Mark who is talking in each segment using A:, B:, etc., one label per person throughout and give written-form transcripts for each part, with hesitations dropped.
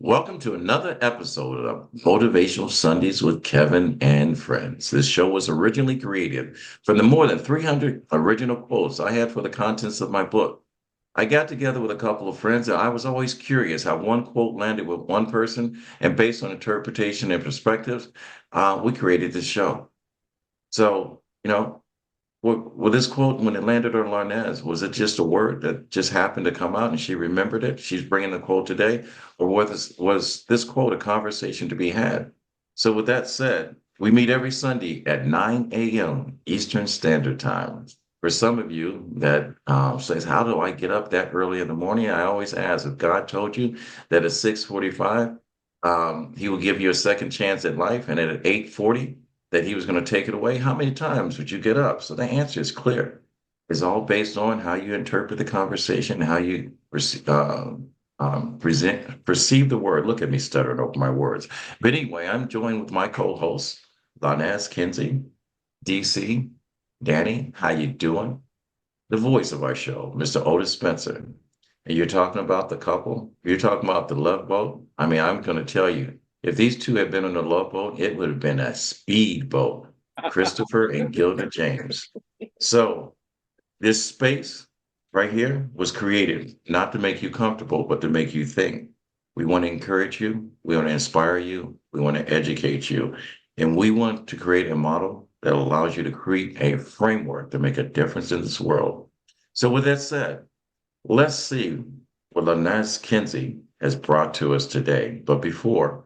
A: Welcome to another episode of Motivational Sundays with Kevin and Friends. This show was originally created from the more than 300 original quotes I had for the contents of my book. I got together with a couple of friends, and I was always curious how one quote landed with one person, and based on interpretation and perspectives, we created this show. So, with this quote, when it landed on Larnez, was it just a word that just happened to come out and she remembered it? She's bringing the quote today, or was this quote a conversation to be had? So, with that said, we meet every Sunday at 9 a.m. Eastern Standard Time. For some of you that says, "How do I get up that early in the morning?" I always ask, if God told you that at 6:45, He will give you a second chance at life, and at 8:40 that he was going to take it away, how many times would you get up? So the answer is clear. It's all based on how you interpret the conversation, how you perceive the word. Look at me stuttering over my words. But anyway, I'm joined with my co-hosts, Larnaz Kinsey, DC, Danny. How you doing? The voice of our show, Mr. Otis Spencer. And you're talking about the couple. You're talking about the love boat. I mean, I'm going to tell you, if these two had been on a love boat, it would have been a speed boat, Christopher and Gilda James. So this space right here was created not to make you comfortable, but to make you think. We want to encourage you. We want to inspire you. We want to educate you. And we want to create a model that allows you to create a framework to make a difference in this world. So with that said, let's see what Lanaz Kinsey has brought to us today. But before,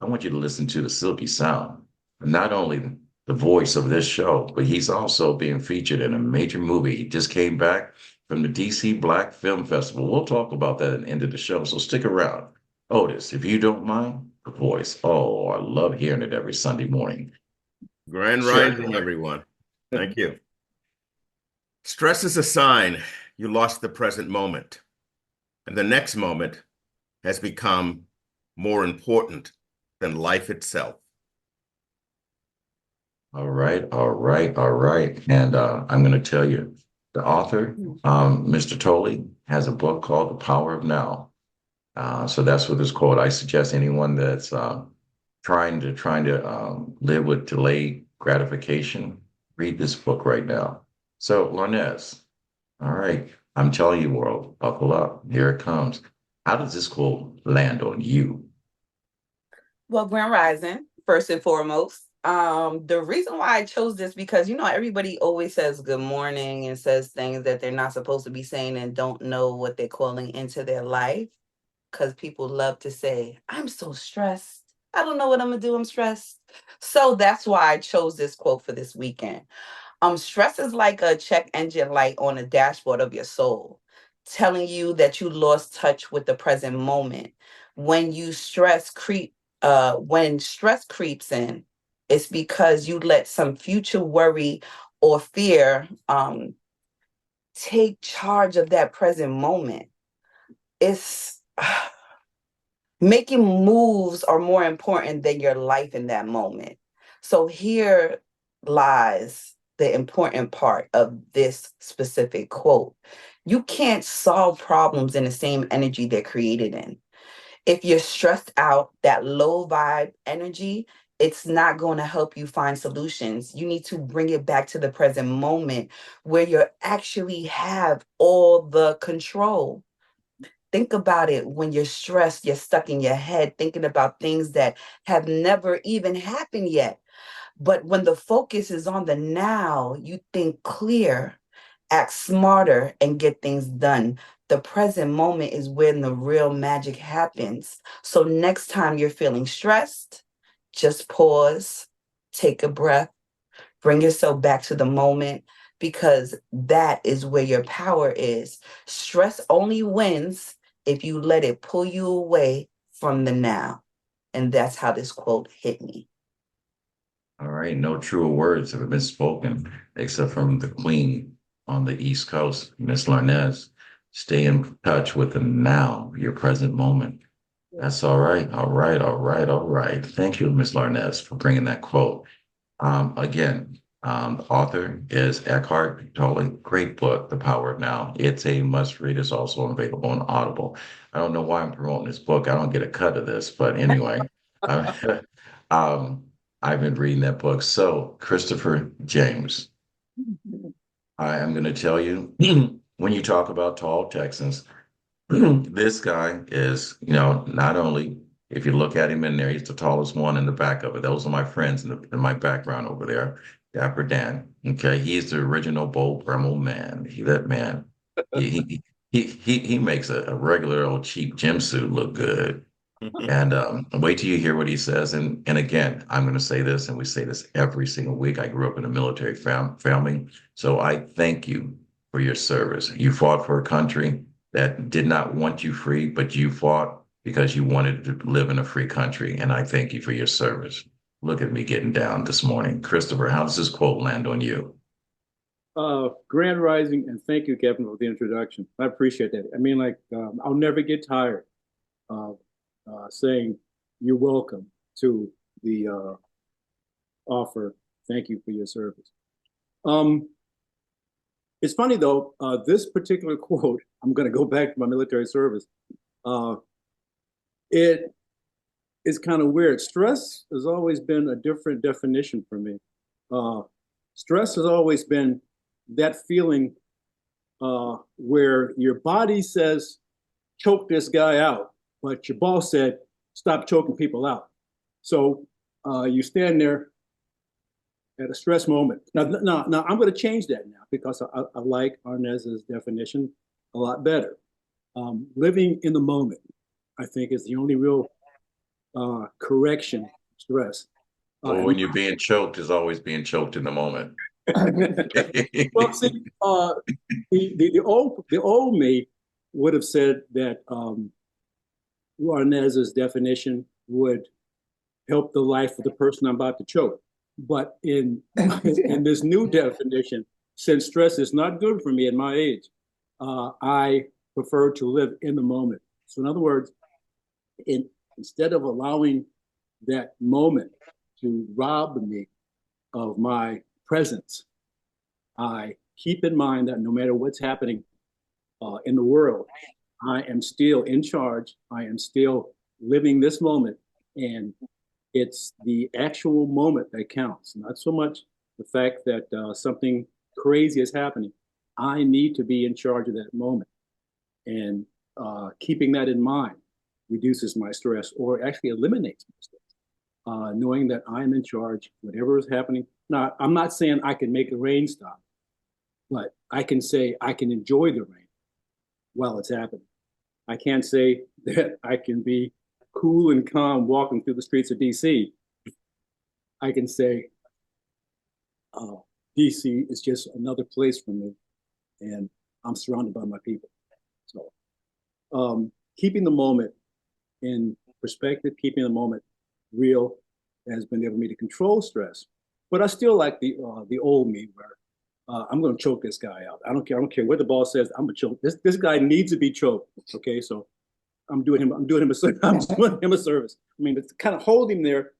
A: I want you to listen to the silky sound. Not only the voice of this show, but he's also being featured in a major movie. He just came back from the DC Black Film Festival. We'll talk about that at the end of the show, so stick around. Otis, if you don't mind, the voice. Oh, I love hearing it every Sunday morning.
B: Grand
A: Sure.
B: rising, everyone. Thank you. Stress is a sign you lost the present moment, and the next moment has become more important than life itself.
A: All right, all right, all right. And I'm going to tell you, the author, Mr. Tolley, has a book called The Power of Now. So that's what it's called. I suggest anyone that's trying to live with delayed gratification, read this book right now. So, Larnez, all right, I'm telling you, world, buckle up. Here it comes. How does this quote land on you?
C: Well, Grand Rising, first and foremost. The reason why I chose this because everybody always says good morning and says things that they're not supposed to be saying and don't know what they're calling into their life. Because people love to say, I'm so stressed. I don't know what I'm gonna do. I'm stressed. So that's why I chose this quote for this weekend. Stress is like a check engine light on the dashboard of your soul, telling you that you lost touch with the present moment. When you stress creep, when stress creeps in, it's because you let some future worry or fear take charge of that present moment. It's making moves are more important than your life in that moment. So here lies the important part of this specific quote. You can't solve problems in the same energy they're created in. If you're stressed out, that low vibe energy, it's not going to help you find solutions. You need to bring it back to the present moment where you actually have all the control. Think about it. When you're stressed, you're stuck in your head thinking about things that have never even happened yet. But when the focus is on the now, you think clear, act smarter, and get things done. The present moment is when the real magic happens. So next time you're feeling stressed, just pause, take a breath, bring yourself back to the moment, because that is where your power is. Stress only wins if you let it pull you away from the now. And that's how this quote hit me.
A: All right, no truer words have been spoken except from the Queen on the East Coast, Miss Larnez. Stay in touch with the now, your present moment. That's all right, all right, all right, all right. Thank you, Miss Larnez, for bringing that quote. Again, The author is Eckhart Tolle. Great book, The Power of Now. It's a must read. It's also available on Audible. I don't know why I'm promoting this book. I don't get a cut of this, but anyway, I, um, I've been reading that book. So, Christopher James, I am going to tell you when you talk about tall Texans, this guy is, not only if you look at him in there, he's the tallest one in the back of it. Those are my friends in my background over there. Dapper Dan. Okay, he's the original Bo Bremer man. That man, he makes a regular old cheap gym suit look good. And wait till you hear what he says. And again, I'm going to say this, and we say this every single week. I grew up in a military family, so I thank you for your service. You fought for a country that did not want you free, but you fought because you wanted to live in a free country. And I thank you for your service. Look at me getting down this morning. Christopher, how does this quote land on you?
D: Grand Rising, and thank you, Kevin, for the introduction. I appreciate that. I mean, I'll never get tired of saying you're welcome to the offer. Thank you for your service. It's funny though, this particular quote, I'm going to go back to my military service. It is kind of weird. Stress has always been a different definition for me. Stress has always been that feeling where your body says, choke this guy out, but your boss said, stop choking people out. So you stand there at a stress moment. Now I'm going to change that now because I like Arnez's definition a lot better. Living in the moment, I think, is the only real correction of stress.
A: Well, when you're being choked, is always being choked in the moment.
D: Well, see, the old me would have said that Arnez's definition would help the life of the person I'm about to choke. But in this new definition, since stress is not good for me at my age, I prefer to live in the moment. So in other words, instead of allowing that moment to rob me of my presence, I keep in mind that no matter what's happening in the world, I am still in charge. I am still living this moment. And it's the actual moment that counts, not so much the fact that something crazy is happening. I need to be in charge of that moment. And keeping that in mind reduces my stress, or actually eliminates my stress, knowing that I'm in charge, whatever is happening. Now, I'm not saying I can make the rain stop, but I can say I can enjoy the rain while it's happening. I can't say that I can be cool and calm walking through the streets of DC. I can say DC is just another place for me, and I'm surrounded by my people. So keeping the moment in perspective, keeping the moment real has been able for me to control stress. But I still like the old me where I'm going to choke this guy out. I don't care what the boss says. I'm going to choke this guy. Needs to be choked. Okay, so I'm doing him a service. I mean, to kind of hold him there,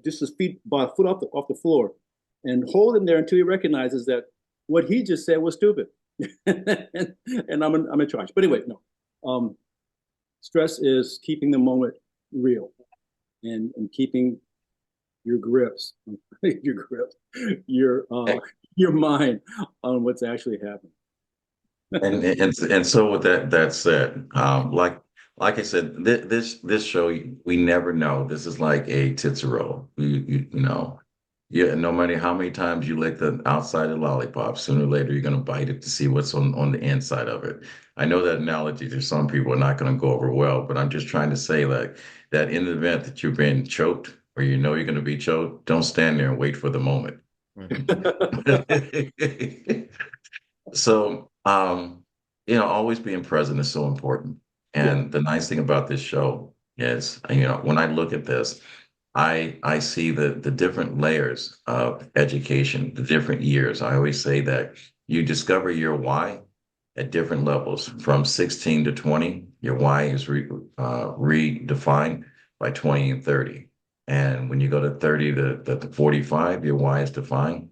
D: just his feet by a foot off the floor, and hold him there until he recognizes that what he just said was stupid, and I'm in charge. But anyway, no. Stress is keeping the moment real, and keeping your grips, your mind on what's actually happening.
A: And so with that said, like I said, this show, we never know. This is like a Tootsie Roll. Yeah, no matter how many times you lick the outside of the lollipop, sooner or later you're going to bite it to see what's on the inside of it. I know that analogy to some people are not going to go over well, but I'm just trying to say that in the event that you're being choked or you're going to be choked, don't stand there and wait for the moment. So, always being present is so important. And the nice thing about this show is, when I look at this, I see the different layers of education, the different years. I always say that you discover your why at different levels. From 16 to 20, your why is redefined by 20 and 30. And when you go to 30 to 45, your why is defined.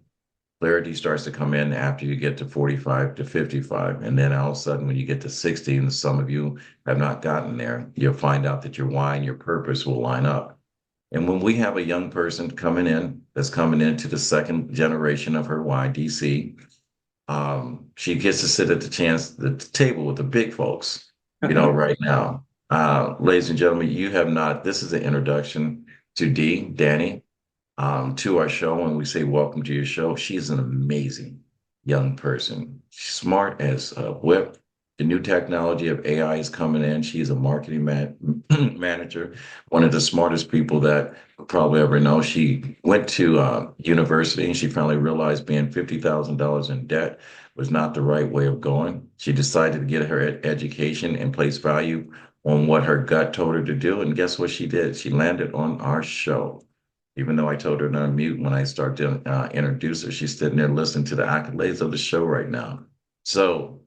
A: Clarity starts to come in after you get to 45 to 55. And then all of a sudden, when you get to 60, and some of you have not gotten there, you'll find out that your why and your purpose will line up. And when we have a young person coming in, that's coming into the second generation of her why, DC, she gets to sit at the table with the big folks, right now. Ladies and gentlemen, you have not, this is an introduction to Danny, to our show. When we say welcome to your show, she's an amazing young person. She's smart as a whip. The new technology of AI is coming in. She's a marketing manager, one of the smartest people that probably ever know. She went to university and she finally realized being $50,000 in debt was not the right way of going. She decided to get her education and place value on what her gut told her to do. And guess what she did? She landed on our show. Even though I told her to unmute when I started to introduce her, she's sitting there listening to the accolades of the show right now. So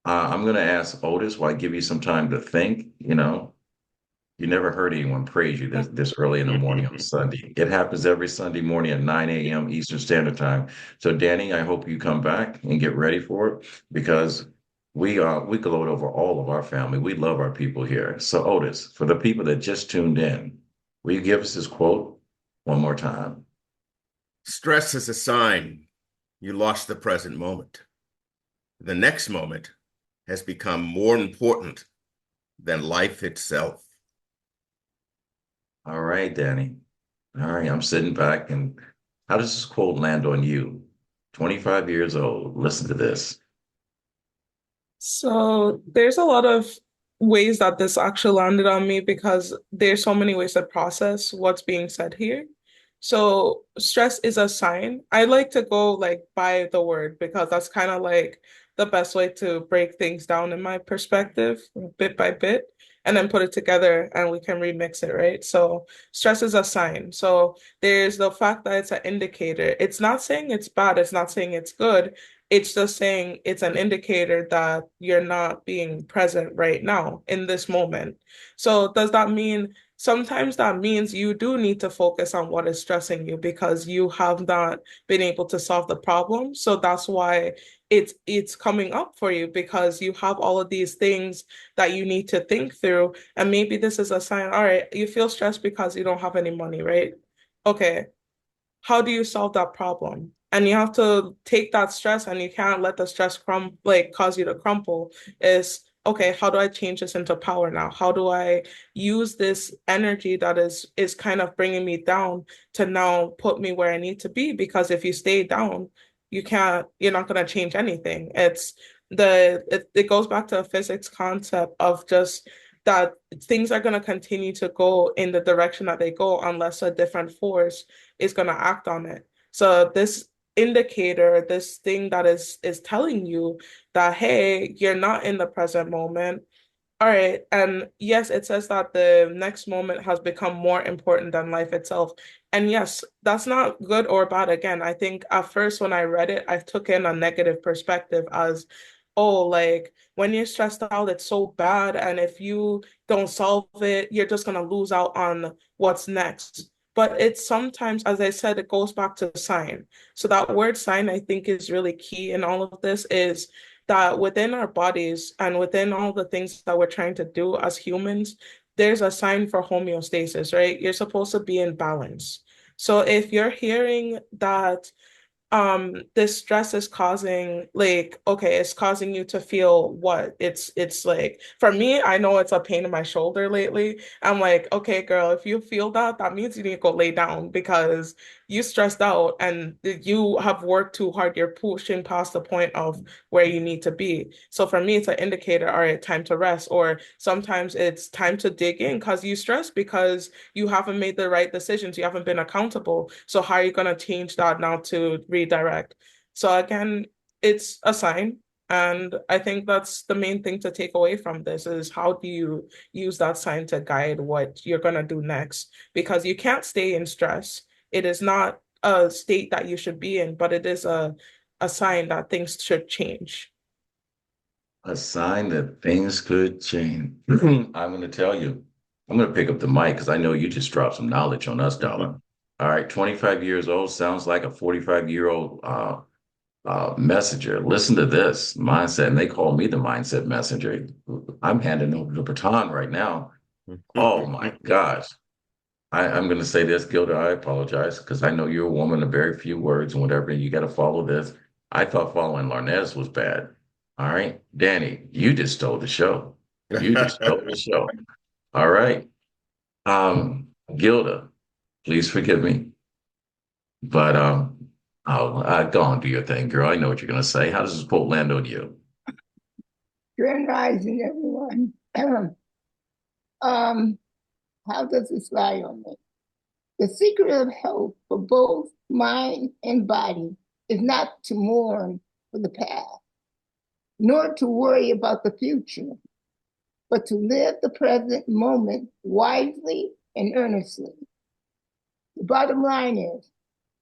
A: I'm going to ask Otis, while I give you some time to think. You never heard anyone praise you this early in the morning on Sunday. It happens every Sunday morning at 9 a.m. Eastern Standard Time. So Danny, I hope you come back and get ready for it, because we gloat over all of our family. We love our people here. So Otis, for the people that just tuned in, will you give us this quote one more time?
B: Stress is a sign you lost the present moment. The next moment has become more important than life itself.
A: All right, Danny. All right, I'm sitting back, and how does this quote land on you? 25 years old. Listen to this.
E: So there's a lot of ways that this actually landed on me because there's so many ways to process what's being said here. So stress is a sign. I like to go like by the word because that's kind of like the best way to break things down in my perspective, bit by bit, and then put it together and we can remix it, right? So stress is a sign. So there's the fact that it's an indicator. It's not saying it's bad, it's not saying it's good. It's just saying it's an indicator that you're not being present right now in this moment. So does that mean sometimes that means you do need to focus on what is stressing you because you have not been able to solve the problem. So that's why it's coming up for you because you have all of these things that you need to think through. And maybe this is a sign, all right, you feel stressed because you don't have any money, right? Okay, how do you solve that problem? And you have to take that stress and you can't let the stress cause you to crumple. Is okay, how do I change this into power now? How do I use this energy that is kind of bringing me down to now put me where I need to be? Because if you stay down, you're not going to change anything. It goes back to a physics concept of just that things are going to continue to go in the direction that they go unless a different force is going to act on it. So this indicator, this thing that is telling you that, hey, you're not in the present moment. All right. And yes, it says that the next moment has become more important than life itself. And yes, that's not good or bad. Again, I think at first when I read it, I took in a negative perspective as, oh, like when you're stressed out, it's so bad. And if you don't solve it, you're just going to lose out on what's next. But it's sometimes, as I said, it goes back to sign. So that word sign, I think, is really key in all of this is that within our bodies and within all the things that we're trying to do as humans, there's a sign for homeostasis, right? You're supposed to be in balance. So if you're hearing that this stress is causing like okay it's causing you to feel what it's like for me I know it's a pain in my shoulder lately. I'm like, okay girl, if you feel that, that means you need to go lay down because you stressed out and you have worked too hard, you're pushing past the point of where you need to be. So for me it's an indicator, all right, time to rest. Or sometimes it's time to dig in because you stress because you haven't made the right decisions, you haven't been accountable. So how are you going to change that now to redirect? So again, it's a sign. And I think that's the main thing to take away from this is how do you use that sign to guide what you're going to do next? Because you can't stay in stress. It is not a state that you should be in, but it is a sign that things should change.
A: A sign that things could change. I'm going to tell you, I'm going to pick up the mic because I know you just dropped some knowledge on us, Dollar. All right, 25 years old sounds like a 45-year-old messenger. Listen to this mindset. And they call me the mindset messenger. I'm handing over the baton right now. Oh my gosh. I'm going to say this, Gilda. I apologize because I know you're a woman of very few words and whatever. And you got to follow this. I thought following Larnez was bad. All right. Danny, you just stole the show. You just stole the show. All right. Gilda, please forgive me. But I'll go on, do your thing, girl. I know what you're going to say. How does this quote land on you?
F: Grand Rising, everyone. How does this lie on me? The secret of health for both mind and body is not to mourn for the past, nor to worry about the future, but to live the present moment wisely and earnestly. The bottom line is,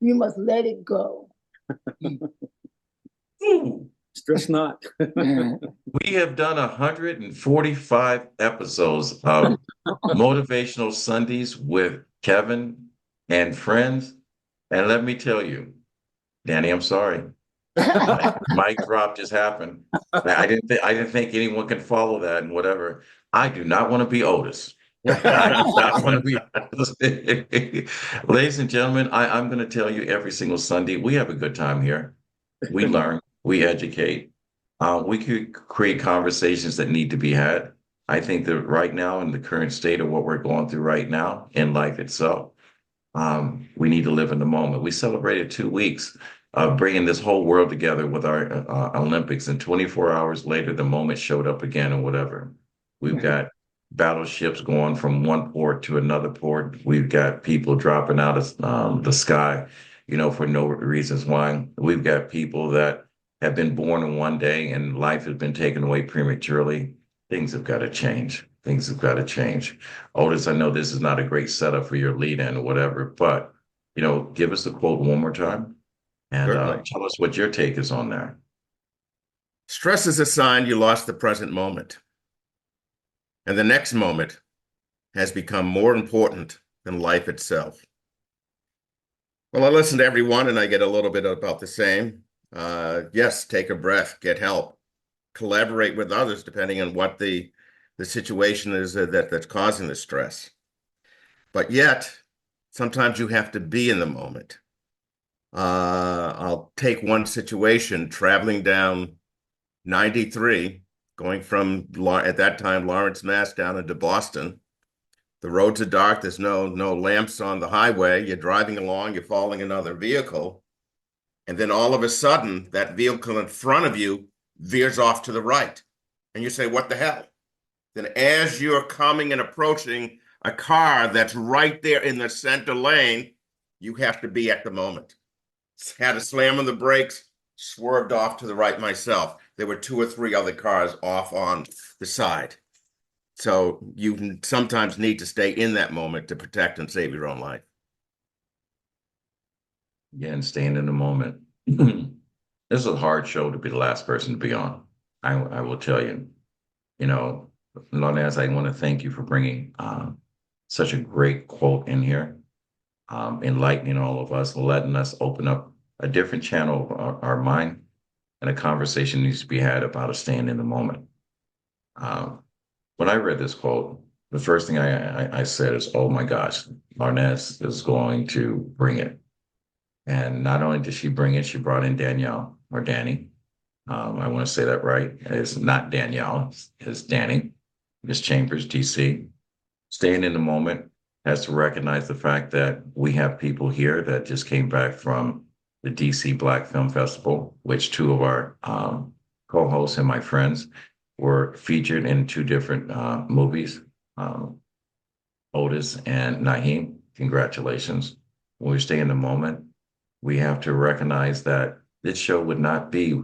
F: you must let it go.
D: Stress not.
A: We have done 145 episodes of Motivational Sundays with Kevin and friends. And let me tell you, Danny, I'm sorry. Mic drop just happened. I didn't think anyone can follow that and whatever. I do not want to be Otis. I do not want to be Otis. Ladies and gentlemen, I'm going to tell you every single Sunday, we have a good time here. We learn, we educate. We could create conversations that need to be had. I think that right now, in the current state of what we're going through right now in life itself, we need to live in the moment. We celebrated 2 weeks of bringing this whole world together with our Olympics, and 24 hours later, the moment showed up again and whatever. We've got battleships going from one port to another port. We've got people dropping out of the sky, for no reasons why. We've got people that have been born in one day and life has been taken away prematurely. Things have got to change. Things have got to change. Otis, I know this is not a great setup for your lead-in or whatever, but, give us the quote one more time and tell us what your take is on that.
B: Stress is a sign you lost the present moment. And the next moment has become more important than life itself. Well, I listen to everyone and I get a little bit about the same. Yes, take a breath, get help, collaborate with others depending on what the situation is that's causing the stress. But yet, sometimes you have to be in the moment. I'll take one situation, traveling down 93, going from, at that time, Lawrence, Mass, down into Boston. The roads are dark. There's no lamps on the highway. You're driving along. You're following another vehicle. And then all of a sudden, that vehicle in front of you veers off to the right. And you say, what the hell? Then as you're coming and approaching a car that's right there in the center lane, you have to be at the moment. Had to slam on the brakes, swerved off to the right myself. There were 2 or 3 other cars off on the side. So you sometimes need to stay in that moment to protect and save your own life.
A: Again, staying in the moment. This is a hard show to be the last person to be on. I will tell you, Larnez, I want to thank you for bringing such a great quote in here, enlightening all of us, letting us open up a different channel of our mind, and a conversation needs to be had about staying in the moment. When I read this quote, the first thing I said is, oh my gosh, Larnez is going to bring it. And not only did she bring it, she brought in Danielle or Danny. I want to say that right. It's not Danielle, it's Danny, Miss Chambers, DC. Staying in the moment has to recognize the fact that we have people here that just came back from the DC Black Film Festival, which 2 of our co-hosts and my friends were featured in 2 different movies, Otis and Naheem. Congratulations. When we stay in the moment, we have to recognize that this show would not be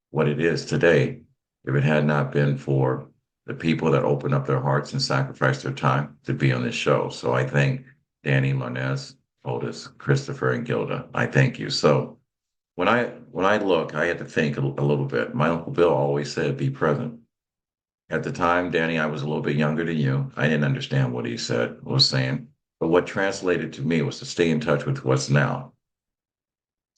A: what it is today if it had not been for the people that opened up their hearts and sacrificed their time to be on this show. So I thank Danny, Larnez, Otis, Christopher, and Gilda. I thank you. So when I look, I had to think a little bit. My Uncle Bill always said, be present. At the time, Danny, I was a little bit younger than you. I didn't understand what he was saying. But what translated to me was to stay in touch with what's now.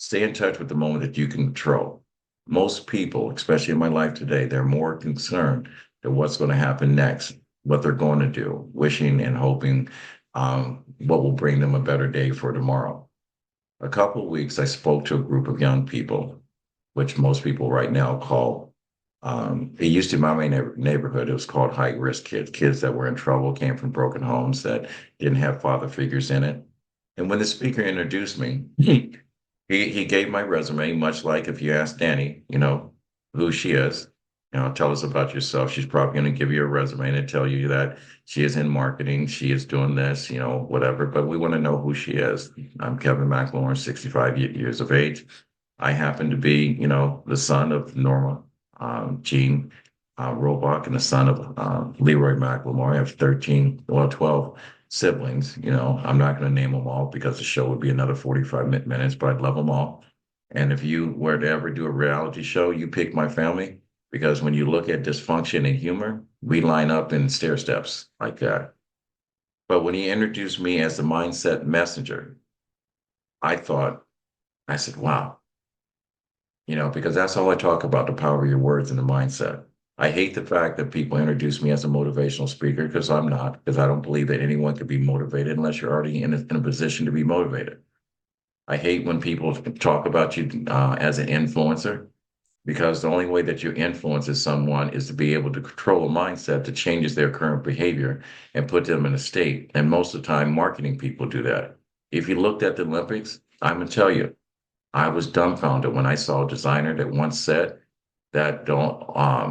A: Stay in touch with the moment that you can control. Most people, especially in my life today, they're more concerned to what's going to happen next, what they're going to do, wishing and hoping what will bring them a better day for tomorrow. A couple of weeks, I spoke to a group of young people, which most people right now call, it used to be my main neighborhood, it was called high risk kids, kids that were in trouble, came from broken homes that didn't have father figures in it. And when the speaker introduced me, he gave my resume, much like if you ask Danny, who she is, tell us about yourself. She's probably going to give you a resume and tell you that she is in marketing, she is doing this, whatever. But we want to know who she is. I'm Kevin McLemore, 65 years of age. I happen to be, the son of Norma Jean Robach and the son of Leroy McLemore. I have 12 siblings. I'm not going to name them all because the show would be another 45 minutes, but I'd love them all. And if you were to ever do a reality show, you pick my family, because when you look at dysfunction and humor, we line up in stair steps like that. But when he introduced me as the mindset messenger, I said, wow, because that's all I talk about, the power of your words and the mindset. I hate the fact that people introduce me as a motivational speaker, because I'm not, because I don't believe that anyone can be motivated unless you're already in a position to be motivated. I hate when people talk about you as an influencer, because the only way that you influence someone is to be able to control a mindset that changes their current behavior and put them in a state. And most of the time, marketing people do that. If you looked at the Olympics, I'm going to tell you, I was dumbfounded when I saw a designer that once said that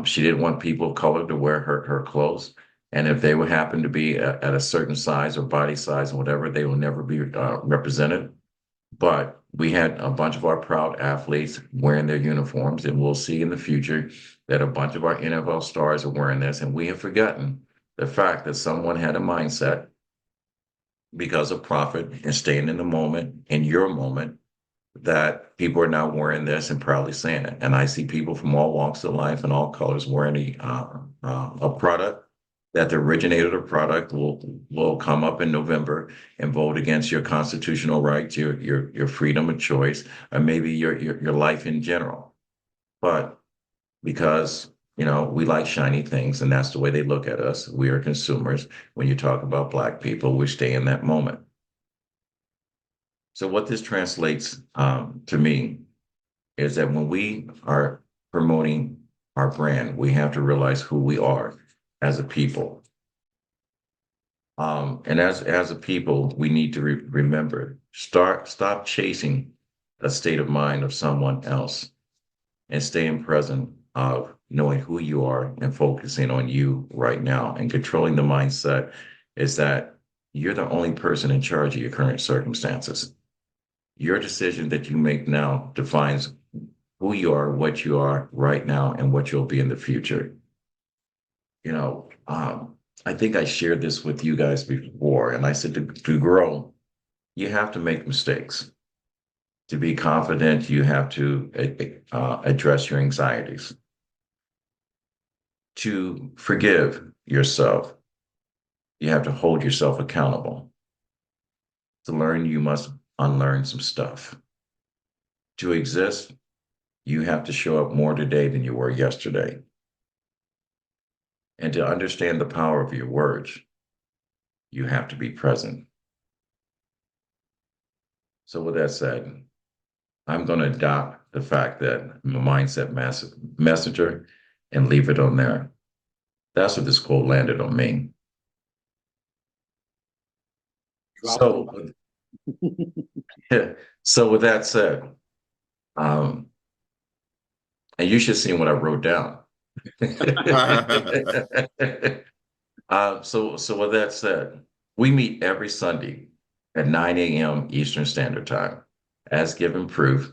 A: she didn't want people of color to wear her clothes. And if they would happen to be at a certain size or body size or whatever, they will never be represented. But we had a bunch of our proud athletes wearing their uniforms, and we'll see in the future that a bunch of our NFL stars are wearing this. And we have forgotten the fact that someone had a mindset because of profit and staying in the moment, in your moment, that people are now wearing this and proudly saying it. And I see people from all walks of life and all colors wearing a product that the originator of the product will come up in November and vote against your constitutional rights, your freedom of choice, or maybe your life in general. But because we like shiny things, and that's the way they look at us. We are consumers. When you talk about Black people, we stay in that moment. So what this translates to me is that when we are promoting our brand, we have to realize who we are as a people. And as a people, we need to remember, stop chasing a state of mind of someone else and staying present of knowing who you are and focusing on you right now. And controlling the mindset is that you're the only person in charge of your current circumstances. Your decision that you make now defines who you are, what you are right now, and what you'll be in the future. I think I shared this with you guys before, and I said to grow, you have to make mistakes. To be confident, you have to address your anxieties. To forgive yourself, you have to hold yourself accountable. To learn, you must unlearn some stuff. To exist, you have to show up more today than you were yesterday. And to understand the power of your words, you have to be present. So with that said, I'm going to adopt the fact that I'm a mindset messenger and leave it on there. That's what this quote landed on me. So with that said, and you should see what I wrote down. So with that said, we meet every Sunday at 9 a.m. Eastern Standard Time. As given proof,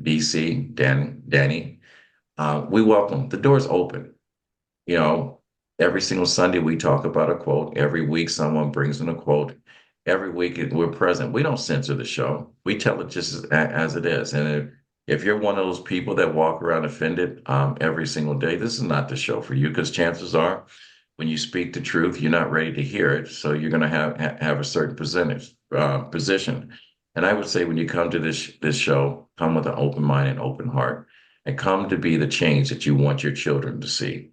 A: DC, Danny, we welcome. The door's open. Every single Sunday we talk about a quote. Every week someone brings in a quote. Every week we're present. We don't censor the show. We tell it just as it is. And if you're one of those people that walk around offended every single day, this is not the show for you, because chances are when you speak the truth, you're not ready to hear it. So you're going to have a certain position. And I would say when you come to this show, come with an open mind and open heart, and come to be the change that you want your children to see.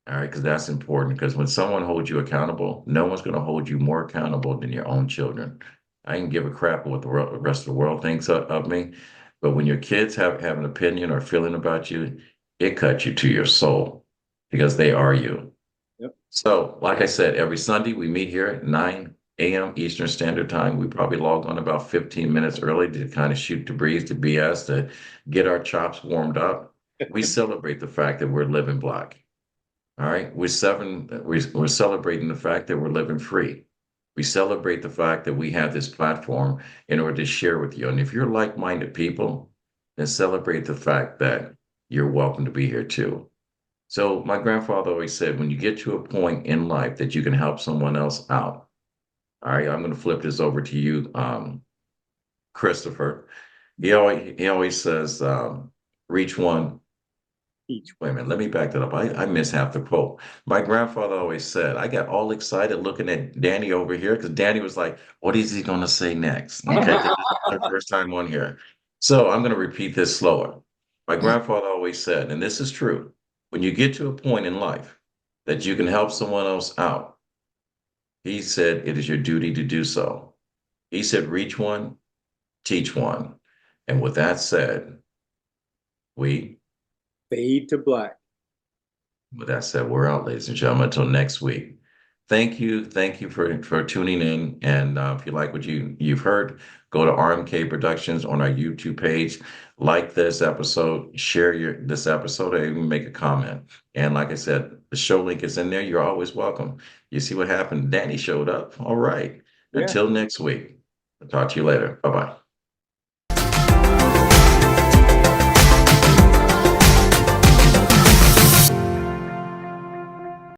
A: All right, because that's important. Because when someone holds you accountable, no one's going to hold you more accountable than your own children. I can give a crap what the rest of the world thinks of me, but when your kids have an opinion or feeling about you, it cuts you to your soul because they are you.
D: Yep.
A: So, like I said, every Sunday we meet here at 9 a.m. Eastern Standard Time. We probably log on about 15 minutes early to kind of shoot the breeze, to BS, to get our chops warmed up. We celebrate the fact that we're living Black. All right. We're celebrating the fact that we're living free. We celebrate the fact that we have this platform in order to share with you. And if you're like-minded people, then celebrate the fact that you're welcome to be here too. So my grandfather always said, when you get to a point in life that you can help someone else out. All right, I'm going to flip this over to you, Christopher. He always says, reach one. Wait a minute, let me back that up. I missed half the quote. My grandfather always said, I got all excited looking at Danny over here because Danny was like, what is he going to say next? Okay, 'cause this is my first time on here. So I'm going to repeat this slower. My grandfather always said, and this is true, when you get to a point in life that you can help someone else out, he said it is your duty to do so. He said, reach one, teach one. And with that said, we
D: Fade to black.
A: with that said, we're out, ladies and gentlemen. Until next week. Thank you for tuning in. And if you like what you've heard, go to RMK Productions on our YouTube page. Like this episode, share this episode, or even make a comment. And like I said, the show link is in there. You're always welcome. You see what happened? Danny showed up. All right.
D: Yeah.
A: Until next week. I'll talk to you later. Bye-bye.